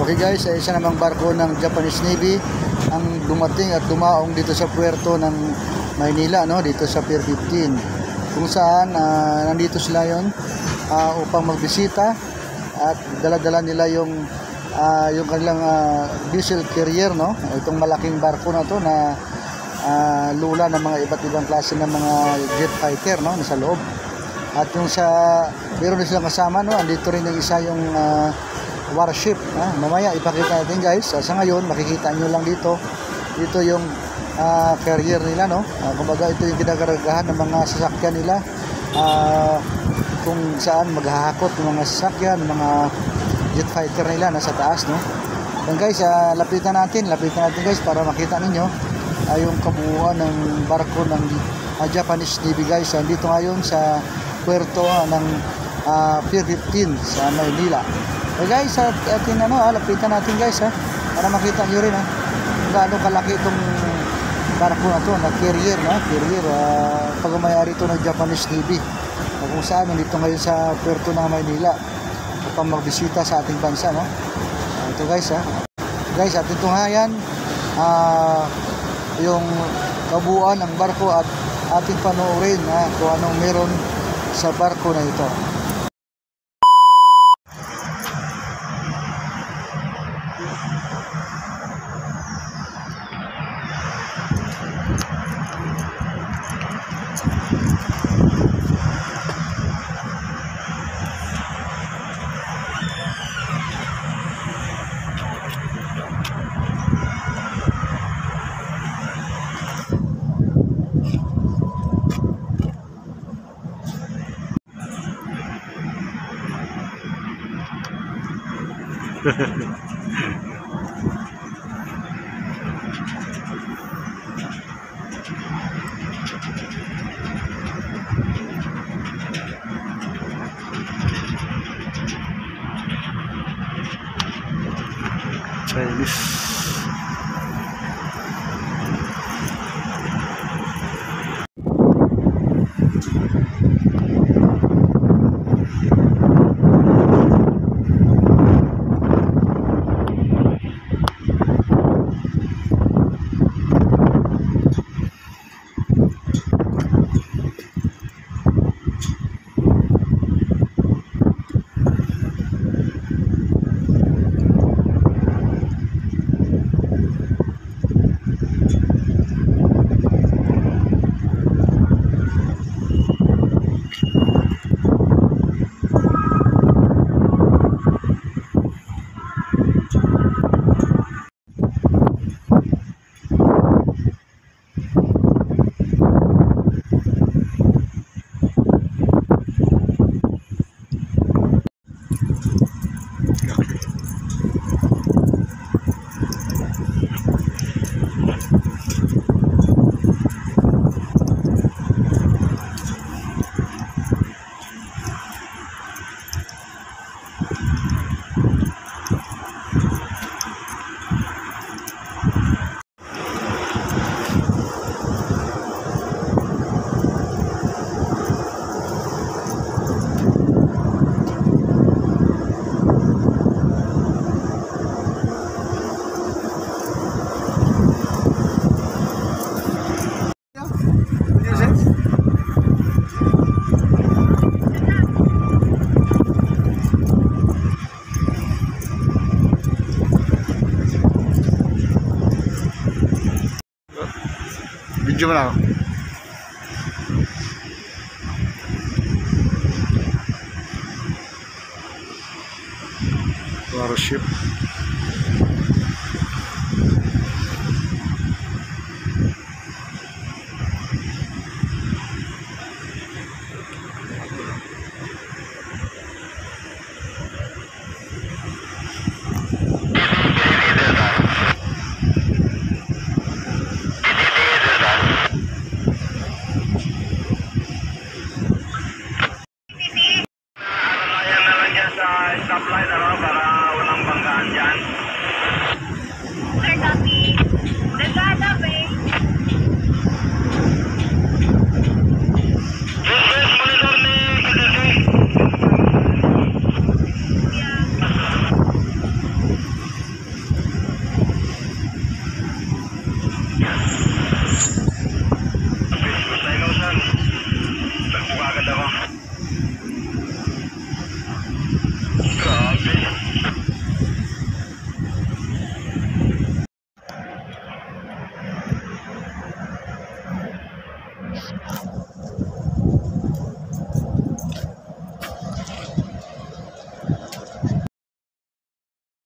Okay guys, isa namang barko ng Japanese Navy ang dumating at dumaong dito sa puerto ng Maynila, no? Dito sa Pier 15, kung saan nandito sila yon upang magbisita at dala-dala nila yung kanilang diesel carrier, no? Itong malaking barko na to na lula ng mga iba't ibang klase ng mga jet fighter, no? Nasa loob. At yung meron din silang kasama, no? Andito rin yung isa yung warship. Mamaya ipakita natin guys. Sa ngayon makikita nyo lang dito yung carrier nila, no? Kumbaga ito yung kinakaragahan ng mga sasakyan nila, kung saan maghahakot ng mga sasakyan, mga jet fighter nila nasa taas, no? And guys, lapitan natin guys para makita ninyo yung kabuuan ng barko ng Japanese Navy guys. Dito ngayon sa puerto ng Pier 15 sa Maynila. Okay guys, lapitan natin guys, para makita nyo rin gaano kalaki itong barko na to na carrier, pagmamayari ito ng Japanese Navy, kung saan nandito ngayon sa puerto ng Maynila upang magbisita sa ating bansa, no? Ito guys, guys, ating tunghayan yung kabuuan ng barko at ating panoorin kung anong meron sa barko na ito. Chinese. Video mo na ako. Warship. Stoplight para walang banggaan dyan.